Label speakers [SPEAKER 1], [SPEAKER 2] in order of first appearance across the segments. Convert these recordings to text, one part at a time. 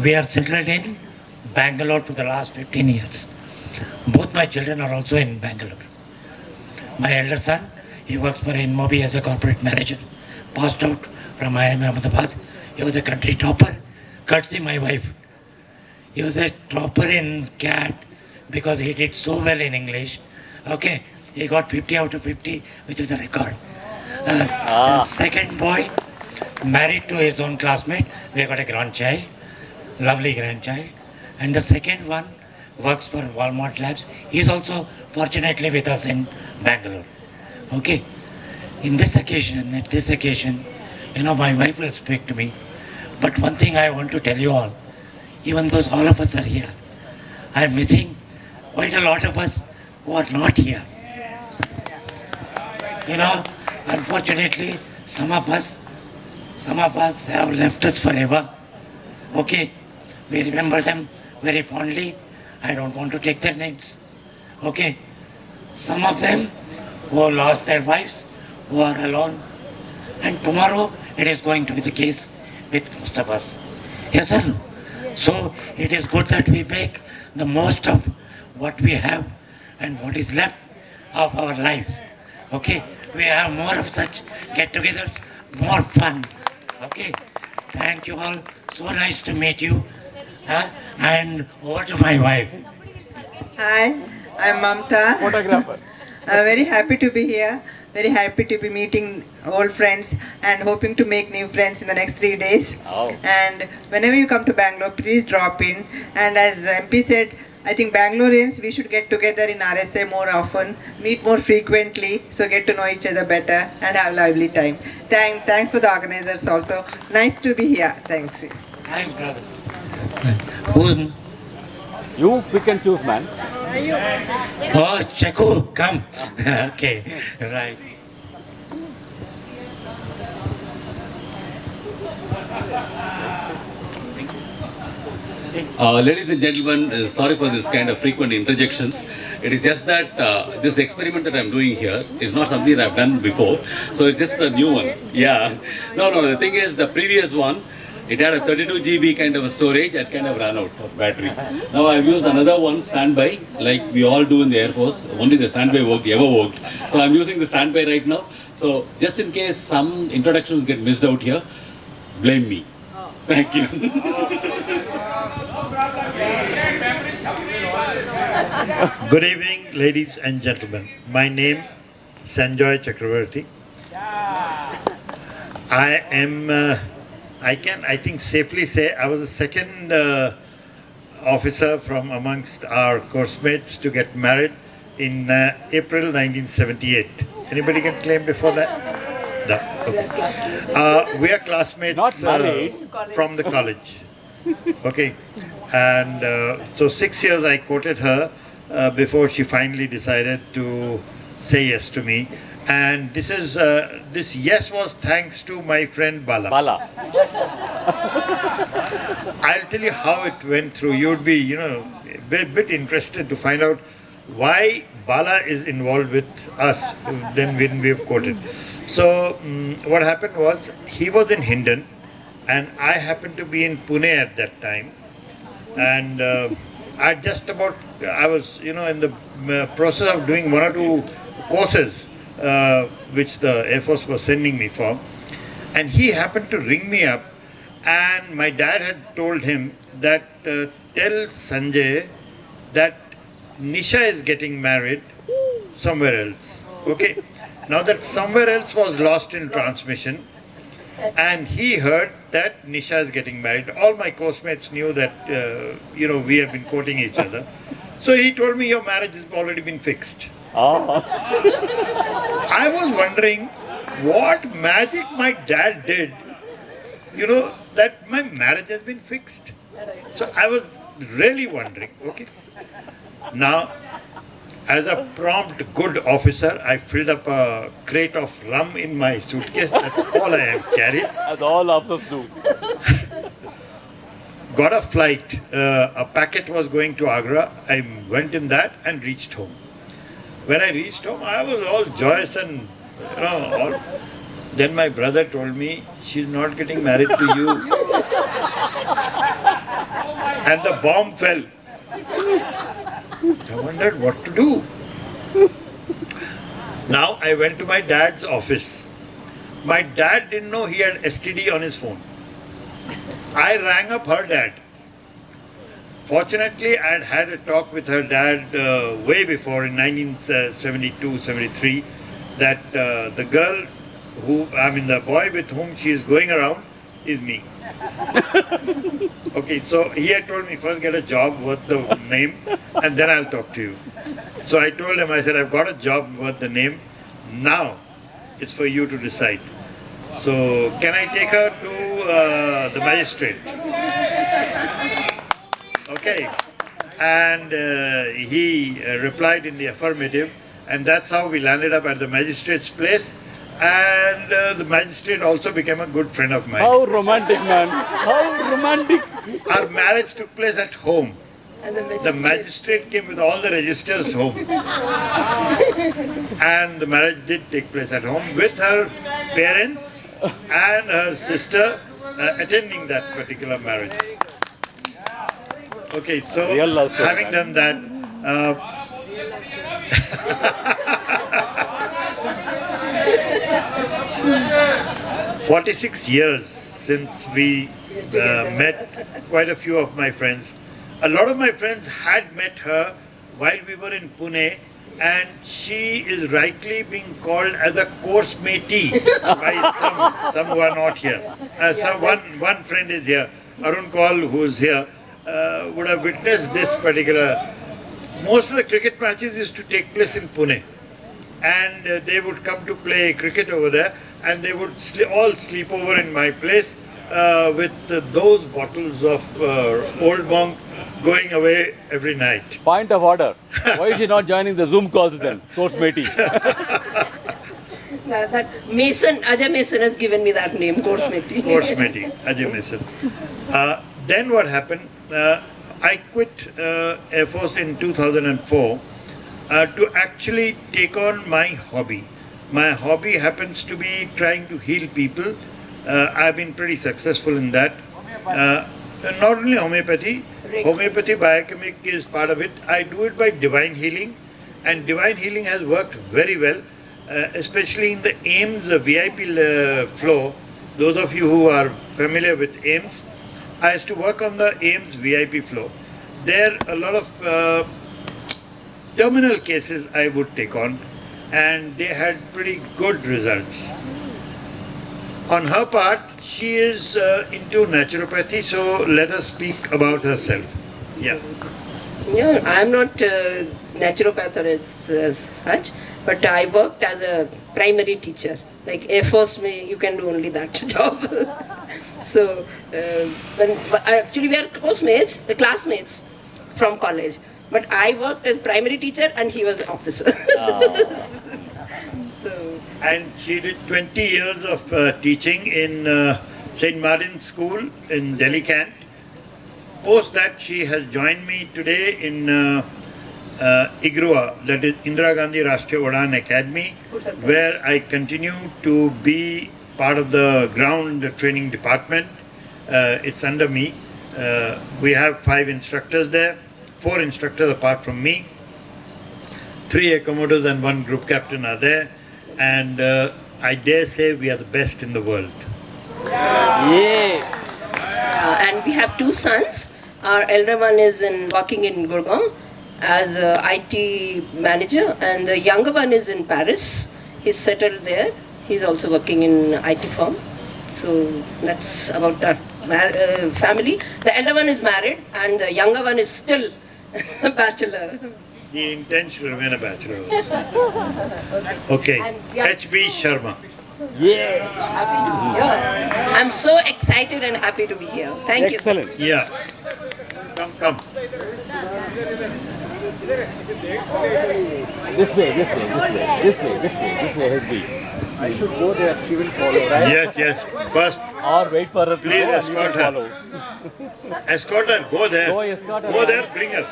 [SPEAKER 1] We are settled in Bangalore for the last 15 years. Both my children are also in Bangalore. My elder son, he works for InMobi as a corporate manager. Passed out from IIM Ahmedabad. He was a country topper, courtesy my wife. He was a topper in CAT because he did so well in English. Okay, he got 50 out of 50, which is a record. The second boy, married to his own classmate. We got a grandchild, lovely grandchild. And the second one works for Walmart Labs. He is also fortunately with us in Bangalore. Okay. In this occasion, at this occasion, my wife will speak to me. But one thing I want to tell you all, even though all of us are here, I am missing quite a lot of us who are not here. Unfortunately, some of us have left us forever. Okay, we remember them very fondly. I don't want to take their names. Okay, some of them who lost their wives, who are alone, and tomorrow it is going to be the case with most of us. Yes, sir. So it is good that we make the most of what we have and what is left of our lives. Okay, we have more of such get-togethers, more fun. Okay, thank you all. So nice to meet you. And over to my wife.
[SPEAKER 2] Hi, I'm Mamta.
[SPEAKER 3] Photographer.
[SPEAKER 2] I'm very happy to be here. Very happy to be meeting old friends and hoping to make new friends in the next 3 days.
[SPEAKER 3] Oh.
[SPEAKER 2] And whenever you come to Bangalore, please drop in. And as MP said, I think Bangaloreans, we should get together in RSA more often, meet more frequently, so get to know each other better and have a lively time. Thanks for the organizers also. Nice to be here. Thanks.
[SPEAKER 1] Thanks, brothers. Who's...
[SPEAKER 3] You pick and choose, man.
[SPEAKER 1] Oh, Chaku, come. Okay, right.
[SPEAKER 4] Ladies and gentlemen, sorry for this kind of frequent interjections. It is just that this experiment that I'm doing here is not something that I've done before. So it's just the new one. Yeah. No, the thing is the previous one, it had a 32 GB kind of a storage that kind of ran out of battery. Now I've used another one, standby, like we all do in the Air Force. Only the standby ever worked. So I'm using the standby right now. So just in case some introductions get missed out here, blame me. Thank you.
[SPEAKER 5] Good evening, ladies and gentlemen. My name Sanjoy Chakravarti. I can safely say I was the second officer from amongst our course mates to get married in April 1978. Anybody can claim before that? No. Okay. We are classmates
[SPEAKER 3] Not married.
[SPEAKER 5] from the college. Okay. And so 6 years I courted her before she finally decided to say yes to me. And this yes was thanks to my friend Bala.
[SPEAKER 3] Bala.
[SPEAKER 5] I'll tell you how it went through. You'd be, a bit interested to find out why Bala is involved with us then when we have quoted. So what happened was he was in Hindon and I happened to be in Pune at that time. And I was, in the process of doing 1 or 2 courses which the Air Force was sending me for. And he happened to ring me up and my dad had told him that tell Sanjay that Nisha is getting married somewhere else. Okay. Now that somewhere else was lost in transmission and he heard that Nisha is getting married. All my course mates knew that, we have been courting each other. So he told me your marriage has already been fixed.
[SPEAKER 3] Oh.
[SPEAKER 5] I was wondering what magic my dad did, that my marriage has been fixed. So I was really wondering, okay. Now, as a prompt good officer, I filled up a crate of rum in my suitcase. That's all I have carried.
[SPEAKER 3] As all officers do.
[SPEAKER 5] Got a flight. A packet was going to Agra. I went in that and reached home. When I reached home, I was all joyous and, all. Then my brother told me, she's not getting married to you. and the bomb fell. I wondered what to do. Now I went to my dad's office. My dad didn't know he had STD on his phone. I rang up her dad. Fortunately, I had had a talk with her dad way before in 1972-73 that the girl the boy with whom she is going around is me. Okay, so he had told me first get a job worth the name and then I'll talk to you. So I told him, I said, I've got a job worth the name. Now it's for you to decide. So can I take her to the magistrate? Okay. And he replied in the affirmative, and that's how we landed up at the magistrate's place. And the magistrate also became a good friend of mine.
[SPEAKER 3] How romantic, man. How romantic.
[SPEAKER 5] Our marriage took place at home.
[SPEAKER 2] And
[SPEAKER 5] The magistrate came with all the registers home. And the marriage did take place at home with her parents and her sister attending that particular marriage. Okay, so
[SPEAKER 3] Real love story,
[SPEAKER 5] having
[SPEAKER 3] man.
[SPEAKER 5] done that, 46 years since we met quite a few of my friends. A lot of my friends had met her while we were in Pune, and she is rightly being called as a course matey by some who are not here. One friend is here, Arun Kaul, who is here, would have witnessed this particular. Most of the cricket matches used to take place in Pune, and they would come to play cricket over there, and they would all sleep over in my place with those bottles of Old Monk going away every night.
[SPEAKER 3] Point of order. Why is she not joining the Zoom calls then? Course matey.
[SPEAKER 6] That Mason, Ajay Mason has given me that name, course matey.
[SPEAKER 5] Course matey, Ajay Mason. Then what happened? I quit Air Force in 2004 to actually take on my hobby. My hobby happens to be trying to heal people. I've been pretty successful in that. Not only homeopathy, homeopathy biochemic is part of it. I do it by divine healing, and divine healing has worked very well, especially in the AIMS VIP flow. Those of you who are familiar with AIMS, I used to work on the AIMS VIP flow. There a lot of terminal cases I would take on, and they had pretty good results. On her part, she is into naturopathy, so let us speak about herself. Yeah.
[SPEAKER 6] Yeah, I'm not a naturopath or as such, but I worked as a primary teacher. Like Air Force, you can do only that job. So, actually we are classmates from college. But I worked as primary teacher and he was an officer. So,
[SPEAKER 5] And she did 20 years of teaching in St. Martin's School in Delhi Cant. Post that, she has joined me today in IGRUA, that is Indira Gandhi Rashtriya Udan Academy, where I continue to be part of the ground training department. It's under me. We have 5 instructors there, 4 instructors apart from me. 3 accommodators and 1 group captain are there. And I dare say we are the best in the world.
[SPEAKER 3] Yeah.
[SPEAKER 6] and we have 2 sons. Our elder one is working in Gurgaon as a IT manager, and the younger one is in Paris. He's settled there. He's also working in IT firm. So that's about our family. The elder one is married, and the younger one is still a bachelor.
[SPEAKER 5] He intends to remain a bachelor also. Okay,
[SPEAKER 6] And we are
[SPEAKER 5] H.B. Sharma.
[SPEAKER 3] Yeah.
[SPEAKER 6] So happy to be here. I'm so excited and happy to be here. Thank you.
[SPEAKER 3] Excellent.
[SPEAKER 5] Yeah. Come.
[SPEAKER 3] This way, HB.
[SPEAKER 7] I should go there, she will follow, right?
[SPEAKER 5] Yes. First,
[SPEAKER 3] Or wait for her to
[SPEAKER 5] Please
[SPEAKER 3] go and you can
[SPEAKER 5] escort her.
[SPEAKER 3] follow.
[SPEAKER 5] escort her. Go there.
[SPEAKER 3] Go escort her.
[SPEAKER 5] Go there. Bring her.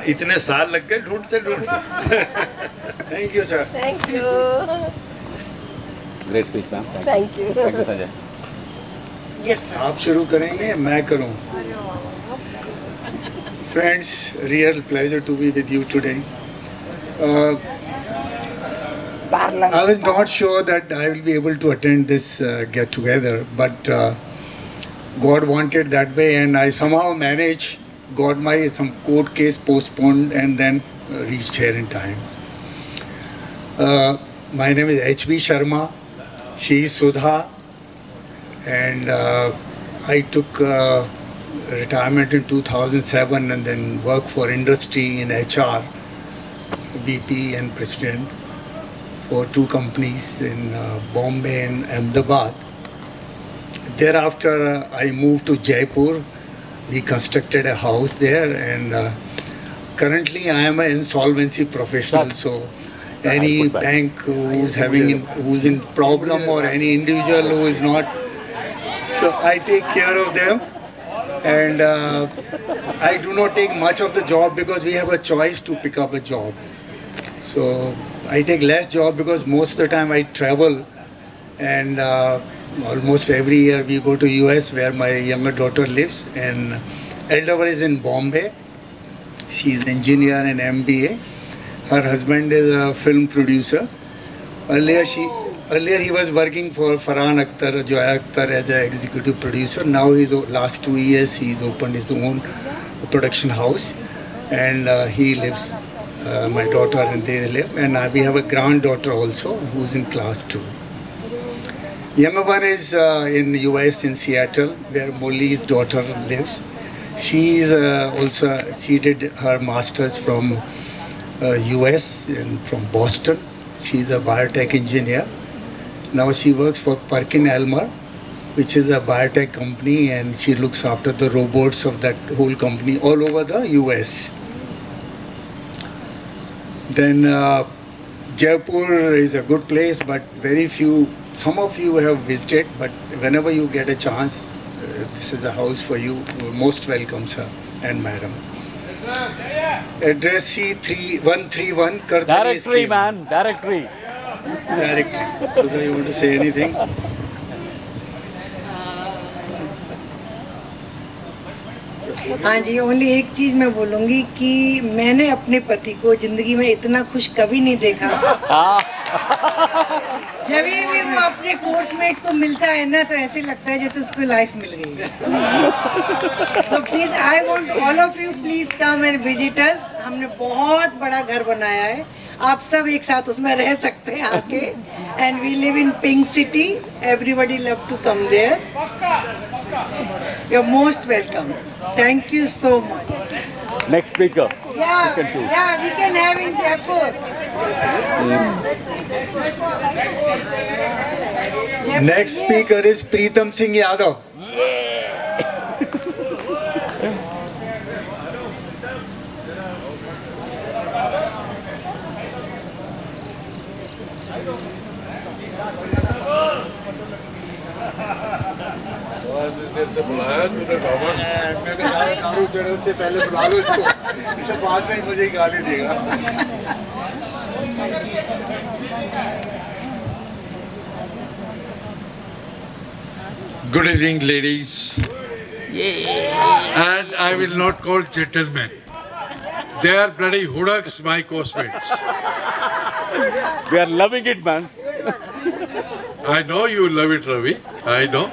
[SPEAKER 5] इतने साल लग गए ढूंढते ढूंढते
[SPEAKER 7] Thank you, sir.
[SPEAKER 6] Thank you.
[SPEAKER 3] Great speech, ma'am.
[SPEAKER 6] Thank you.
[SPEAKER 3] Thank you, Sanjay.
[SPEAKER 7] आप शुरू करेंगे मैं करूं Friends, real pleasure to be with you today. I was not sure that I will be able to attend this get together, but God wanted that way, and I somehow managed, got my some court case postponed, and then reached here in time. My name is H.B. Sharma. She is Sudha, and I took retirement in 2007 and then worked for industry in HR, VP and president for 2 companies in Bombay and Ahmedabad. Thereafter, I moved to Jaipur. We constructed a house there, and currently I am an insolvency professional. So any bank who's in problem or any individual who is not, so I take care of them. And I do not take much of the job because we have a choice to pick up a job. So I take less job because most of the time I travel, and almost every year we go to US where my younger daughter lives, and elder one is in Bombay. She's an engineer in MBA. Her husband is a film producer. Earlier he was working for Farhan Akhtar, Joya Akhtar as an executive producer. Now last 2 years he's opened his own production house, and he lives, my daughter and they live, and we have a granddaughter also who's in class 2. Younger one is in the US in Seattle where Molly's daughter lives. She did her masters from US and from Boston. She's a biotech engineer. Now she works for Perkin-Elmer, which is a biotech company, and she looks after the robots of that whole company all over the US. Then Jaipur is a good place, but some of you have visited, but whenever you get a chance, this is a house for you. You're most welcome, sir and madam. Address C3131 Karthari
[SPEAKER 3] Directory,
[SPEAKER 7] scheme.
[SPEAKER 3] man. Directory.
[SPEAKER 7] Directly. So do you want to say anything?
[SPEAKER 8] हाँ जी, only एक चीज मैं बोलूँगी कि मैंने अपने पति को जिंदगी में इतना खुश कभी नहीं देखा। जब भी वो अपने कोर्समेट को मिलता है ना, तो ऐसे लगता है जैसे उसको लाइफ मिल गई है। So please, I want all of you please come and visit us. हमने बहुत बड़ा घर बनाया है, आप सब एक साथ उसमें रह सकते हैं आके। And we live in Pink City. Everybody love to come there. You're most welcome. Thank you so much.
[SPEAKER 3] Next speaker.
[SPEAKER 8] Yeah, we can have in Jaipur.
[SPEAKER 7] Next speaker is Preetam Singh Yadav. से पहले बुला लो इसको, इससे बाद में मुझे ही गाली देगा।
[SPEAKER 9] Good evening, ladies. And I will not call gentlemen. They are bloody hoodogs, my coursemates.
[SPEAKER 3] We are loving it, man.
[SPEAKER 9] I know you love it, Ravi. I know.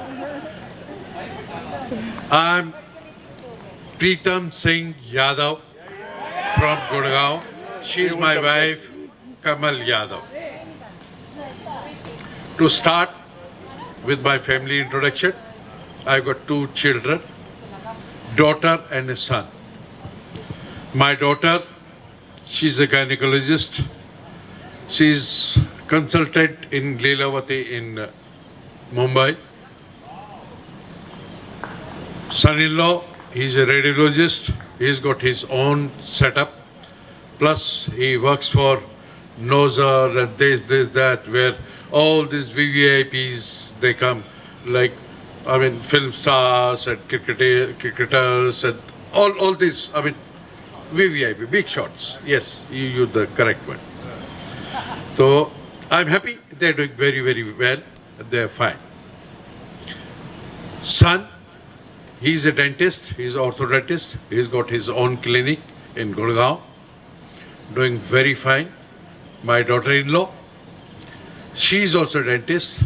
[SPEAKER 9] I'm Preetam Singh Yadav from Gurgaon. She's my wife, Kamal Yadav. To start with my family introduction, I've got 2 children, daughter and a son. My daughter, she's a gynecologist. She's consultant in Leelavati in Mumbai. Son-in-law, he's a radiologist. He's got his own setup. Plus, he works for NOSA and this, that, where all these VVIPs, they come, like, I mean, film stars and cricketers and all these, I mean, VVIP, big shots. Yes, you use the correct word. So, I'm happy they're doing very, very well. They're fine. Son, he's a dentist, he's an orthodontist. He's got his own clinic in Gurgaon, doing very fine. My daughter-in-law, she's also a dentist,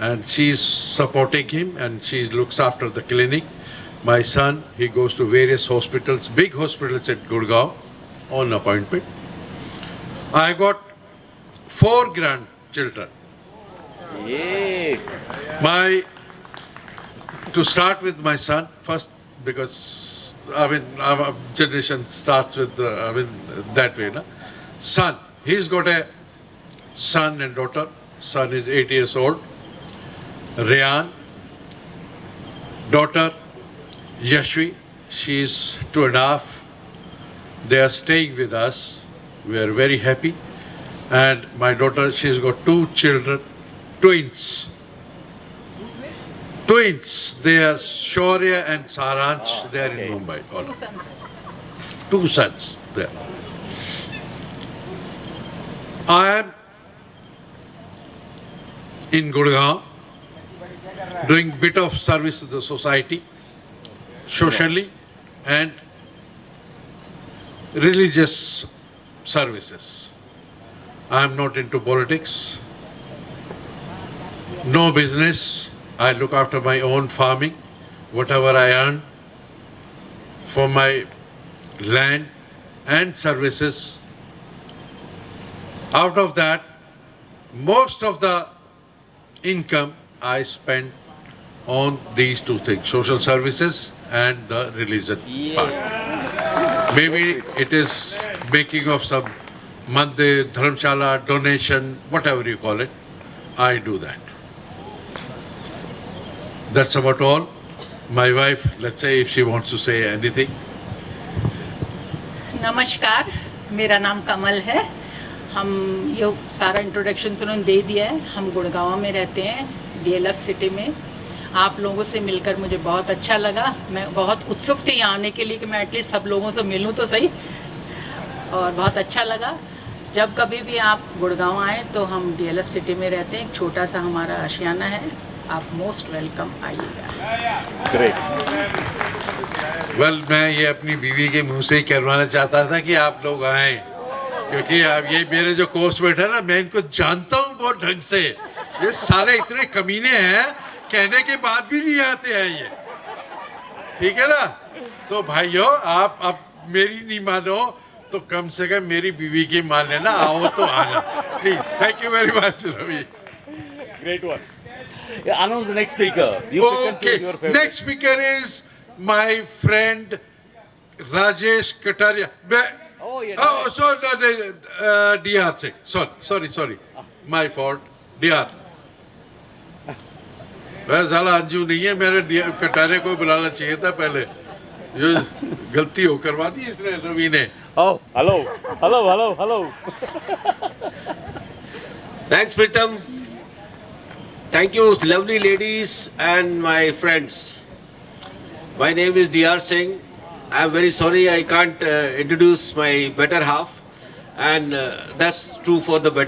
[SPEAKER 9] and she's supporting him, and she looks after the clinic. My son, he goes to various hospitals, big hospitals at Gurgaon, on appointment. I got 4 grandchildren.
[SPEAKER 3] Yay!
[SPEAKER 9] To start with my son first, because our generation starts with that way. No? Son, he's got a son and daughter. Son is 8 years old. Rayan, daughter Yashvi, she's 2.5. They are staying with us. We are very happy. And my daughter, she's got 2 children, twins. Twins, they are Shaurya and Saransh, they are in Mumbai. 2 sons. 2 sons there. I am in Gurgaon doing bit of service to the society, socially and religious services. I am not into politics, no business. I look after my own farming, whatever I earn for my land and services. Out of that, most of the income I spend on these 2 things, social services and the religion part. Maybe it is making of some mandir, dharamshala, donation, whatever you call it, I do that. That's about all. My wife, let's say if she wants to say anything.
[SPEAKER 10] नमस्कार, मेरा नाम कमल है. हम ये सारा introduction तुरंत दे दिया है. हम गुड़गांव में रहते हैं, DLF सिटी में. आप लोगों से मिलकर मुझे बहुत अच्छा लगा. मैं बहुत उत्सुक थी यहाँ आने के लिए कि मैं एटलीस्ट सब लोगों से मिलूँ तो सही, और बहुत अच्छा लगा. जब कभी भी आप गुड़गांव आएँ तो हम DLF सिटी में रहते हैं. एक छोटा सा हमारा आशियाना है. आप मोस्ट वेलकम आइएगा.
[SPEAKER 3] Great.
[SPEAKER 9] Well, मैं ये अपनी बीवी के मुंह से ही करवाना चाहता था कि आप लोग आएं, क्योंकि अब ये मेरे जो कोर्समेट है ना, मैं इनको जानता हूँ बहुत ढंग से. ये सारे इतने कमीने हैं, कहने के बाद भी नहीं आते हैं ये. ठीक है ना? तो भाइयों, आप अब मेरी नहीं मानो तो कम से कम मेरी बीवी की मान लेना. आओ तो आना please. Thank you very much Ravi.
[SPEAKER 3] Great one. Yeah, announce the next speaker. You pick
[SPEAKER 9] Okay,
[SPEAKER 3] your favorite.
[SPEAKER 9] next speaker is my friend Rajesh Kataria.
[SPEAKER 3] Oh, yeah.
[SPEAKER 9] Oh, sorry, DR Singh. Sorry. My fault. DR. वह साला अंजू नहीं है, मेरे कटारे को बुलाना चाहिए था पहले. ये गलती हो करवा दी इसने, रवि ने.
[SPEAKER 3] Oh, hello.
[SPEAKER 11] Thanks, Pritam. Thank you, lovely ladies and my friends. My name is DR Singh. I'm very sorry I can't introduce my better half, and that's true for the better.